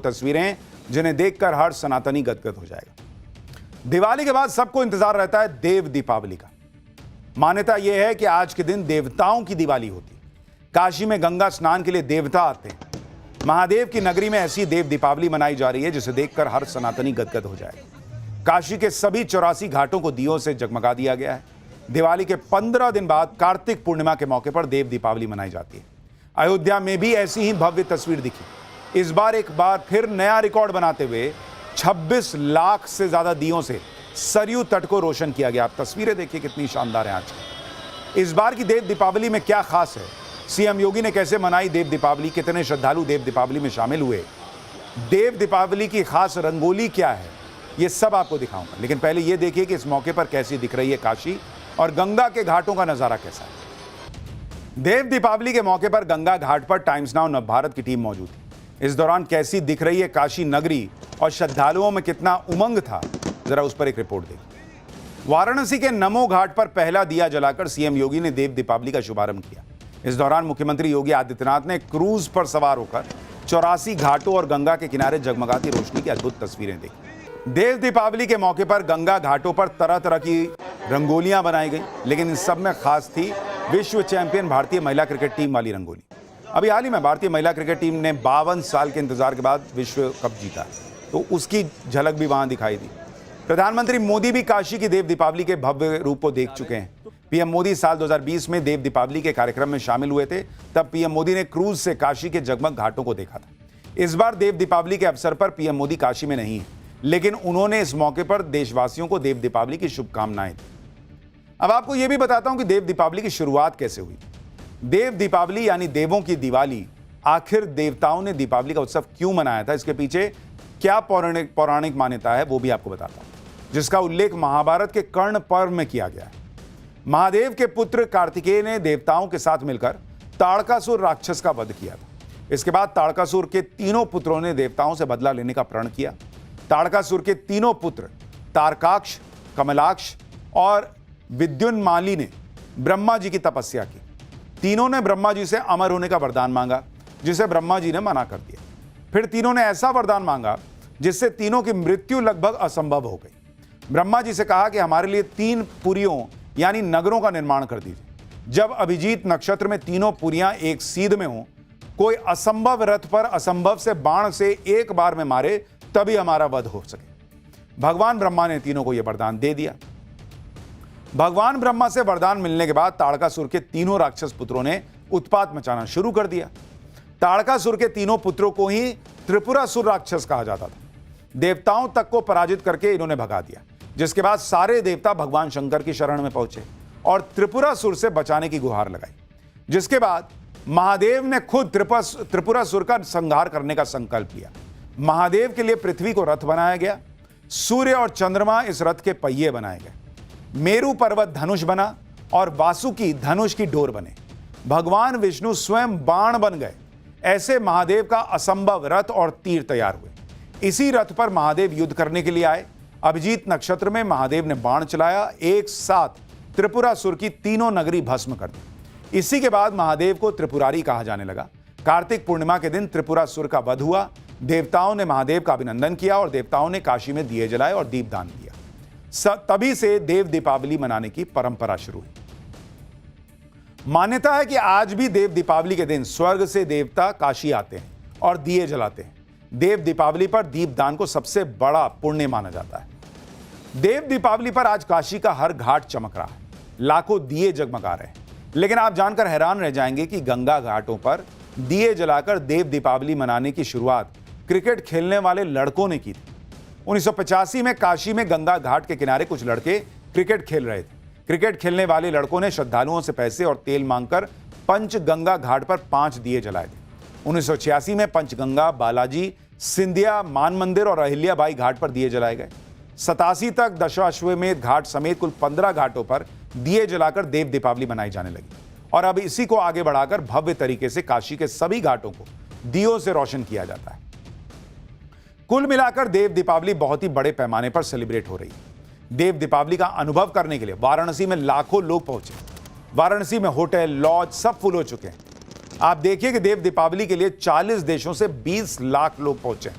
तस्वीरें जिन्हें देखकर हर सनातनी गदगद हो जाएगा। दिवाली के बाद सबको इंतजार रहता है देव दीपावली का। मान्यता यह है कि आज के दिन देवताओं की दिवाली होती है। काशी में गंगा स्नान के लिए देवता आते हैं। महादेव की नगरी में ऐसी देव दीपावली मनाई जा रही है जिसे देखकर हर सनातनी गदगद हो जाएगा। काशी के सभी 84 घाटों को दियों से जगमगा दिया गया है। दिवाली के 15 दिन बाद कार्तिक पूर्णिमा के मौके पर देव दीपावली मनाई जाती है। अयोध्या में भी ऐसी ही भव्य तस्वीर दिखी। इस बार एक बार फिर नया रिकॉर्ड बनाते हुए 26 लाख से ज्यादा दियों से सरयू तट को रोशन किया गया। आप तस्वीरें देखिए कितनी शानदार हैं आज की। इस बार की देव दीपावली में क्या खास है, सीएम योगी ने कैसे मनाई देव दीपावली, कितने श्रद्धालु देव दीपावली में शामिल हुए, देव दीपावली की खास रंगोली क्या है, ये सब आपको दिखाऊंगा। लेकिन पहले ये देखिए कि इस मौके पर कैसी दिख रही है काशी और गंगा के घाटों का नजारा कैसा है। देव दीपावली के मौके पर गंगा घाट पर टाइम्स नाउ नवभारत की टीम मौजूद थी। इस दौरान कैसी दिख रही है काशी नगरी और श्रद्धालुओं में कितना उमंग था, जरा उस पर एक रिपोर्ट देखिए। वाराणसी के नमो घाट पर पहला दिया जलाकर सीएम योगी ने देव दीपावली का शुभारंभ किया। इस दौरान मुख्यमंत्री योगी आदित्यनाथ ने क्रूज पर सवार होकर 84 घाटों और गंगा के किनारे जगमगाती रोशनी की अद्भुत तस्वीरें देखी। देव दीपावली के मौके पर गंगा घाटों पर तरह तरह की रंगोलियां बनाई गई, लेकिन इन सब में खास थी विश्व चैंपियन भारतीय महिला क्रिकेट टीम वाली रंगोली। अभी हाल ही में भारतीय महिला क्रिकेट टीम ने 52 साल के इंतजार के बाद विश्व कप जीता, तो उसकी झलक भी वहां दिखाई दी। प्रधानमंत्री मोदी भी काशी की देव दीपावली के भव्य रूप को देख चुके हैं। पीएम मोदी साल 2020 में देव दीपावली के कार्यक्रम में शामिल हुए थे। तब पीएम मोदी ने क्रूज से काशी के जगमग घाटों को देखा था। इस बार देव दीपावली के अवसर पर पीएम मोदी काशी में नहीं है, लेकिन उन्होंने इस मौके पर देशवासियों को देव दीपावली की शुभकामनाएं दी। अब आपको यह भी बताता हूं कि देव दीपावली की शुरुआत कैसे हुई। देव दीपावली यानी देवों की दिवाली, आखिर देवताओं ने दीपावली का उत्सव क्यों मनाया था, इसके पीछे क्या पौराणिक मान्यता है, वो भी आपको बताता हूं, जिसका उल्लेख महाभारत के कर्ण पर्व में किया गया है। महादेव के पुत्र कार्तिकेय ने देवताओं के साथ मिलकर ताड़कासुर राक्षस का वध किया था। इसके बाद ताड़कासुर के तीनों पुत्रों ने देवताओं से बदला लेने का प्रण किया। ताड़कासुर के तीनों पुत्र तारकाक्ष, कमलाक्ष और विद्युन्माली ने ब्रह्मा जी की तपस्या की। तीनों ने ब्रह्मा जी से अमर होने का वरदान मांगा, जिसे ब्रह्मा जी ने मना कर दिया। फिर तीनों ने ऐसा वरदान मांगा जिससे तीनों की मृत्यु लगभग असंभव हो गई। ब्रह्मा जी से कहा कि हमारे लिए 3 पुरियों यानी नगरों का निर्माण कर दीजिए। जब अभिजीत नक्षत्र में तीनों पुरियां एक सीध में हो, कोई असंभव रथ पर असंभव से बाण से एक बार में मारे, तभी हमारा वध हो सके। भगवान ब्रह्मा ने तीनों को यह वरदान दे दिया। भगवान ब्रह्मा से वरदान मिलने के बाद ताड़कासुर के तीनों राक्षस पुत्रों ने उत्पात मचाना शुरू कर दिया। ताड़कासुर के तीनों पुत्रों को ही त्रिपुरासुर राक्षस कहा जाता था। देवताओं तक को पराजित करके इन्होंने भगा दिया, जिसके बाद सारे देवता भगवान शंकर की शरण में पहुंचे और त्रिपुरासुर से बचाने की गुहार लगाई। जिसके बाद महादेव ने खुद त्रिपुरासुर का संहार करने का संकल्प लिया। महादेव के लिए पृथ्वी को रथ बनाया गया। सूर्य और चंद्रमा इस रथ के पहिए बनाए गए। मेरु पर्वत धनुष बना और वासुकी धनुष की डोर बने। भगवान विष्णु स्वयं बाण बन गए। ऐसे महादेव का असंभव रथ और तीर तैयार हुए। इसी रथ पर महादेव युद्ध करने के लिए आए। अभिजीत नक्षत्र में महादेव ने बाण चलाया, एक साथ त्रिपुरासुर की तीनों नगरी भस्म कर दी। इसी के बाद महादेव को त्रिपुरारी कहा जाने लगा। कार्तिक पूर्णिमा के दिन त्रिपुरासुर का वध हुआ। देवताओं ने महादेव का अभिनंदन किया और देवताओं ने काशी में दिए जलाए और दीपदान दिया। तभी से देव दीपावली मनाने की परंपरा शुरू हुई। मान्यता है कि आज भी देव दीपावली के दिन स्वर्ग से देवता काशी आते हैं और दिए जलाते हैं। देव दीपावली पर दीपदान को सबसे बड़ा पुण्य माना जाता है। देव दीपावली पर आज काशी का हर घाट चमक रहा है, लाखों दिए जगमगा रहे हैं। लेकिन आप जानकर हैरान रह जाएंगे कि गंगा घाटों पर दिए जलाकर देव दीपावली मनाने की शुरुआत क्रिकेट खेलने वाले लड़कों ने की थी। 1985 में काशी में गंगा घाट के किनारे कुछ लड़के क्रिकेट खेल रहे थे। क्रिकेट खेलने वाले लड़कों ने श्रद्धालुओं से पैसे और तेल मांगकर पंचगंगा घाट पर 5 दिए जलाए थे। 1986 में पंचगंगा, बालाजी, सिंधिया, मान मंदिर और अहिल्याबाई घाट पर दिए जलाए गए। 87 तक दशाश्वमेध घाट समेत कुल 15 घाटों पर दिए जलाकर देव दीपावली मनाई जाने लगी और अब इसी को आगे बढ़ाकर भव्य तरीके से काशी के सभी घाटों को दियों से रोशन किया जाता है। कुल मिलाकर देव दीपावली बहुत ही बड़े पैमाने पर सेलिब्रेट हो रही है। देव दीपावली का अनुभव करने के लिए वाराणसी में लाखों लोग पहुंचे। वाराणसी में होटल, लॉज सब फुल हो चुके हैं। आप देखिए कि देव दीपावली के लिए 40 देशों से 20 लाख लोग पहुंचे।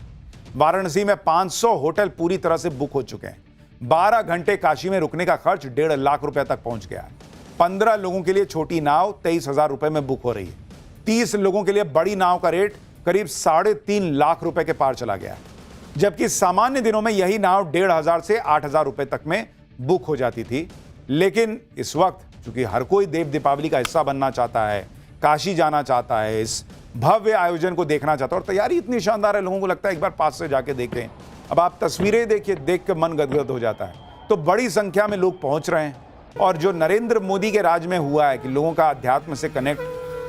वाराणसी में 500 होटल पूरी तरह से बुक हो चुके हैं। 12 घंटे काशी में रुकने का खर्च 1.5 लाख रुपए तक पहुंच गया है। 15 लोगों के लिए छोटी नाव 23,000 रुपए में बुक हो रही है। 30 लोगों के लिए बड़ी नाव का रेट करीब 3.5 लाख रुपए के पार चला गया है, जबकि सामान्य दिनों में यही नाव 1,500 से 8,000 रुपए तक में बुक हो जाती थी। लेकिन इस वक्त चूंकि हर कोई देव दीपावली का हिस्सा बनना चाहता है, काशी जाना चाहता है, इस भव्य आयोजन को देखना चाहता है और तैयारी इतनी शानदार है, लोगों को लगता है एक बार पास से जाके देखें। अब आप तस्वीरें देखिए, देख के मन गदगद हो जाता है। तो बड़ी संख्या में लोग पहुंच रहे हैं और जो नरेंद्र मोदी के राज में हुआ है कि लोगों का अध्यात्म से कनेक्ट,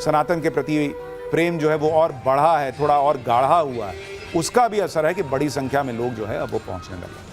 सनातन के प्रति प्रेम जो है वो और बढ़ा है, थोड़ा और गाढ़ा हुआ है, उसका भी असर है कि बड़ी संख्या में लोग जो है अब वो पहुंचने लगे।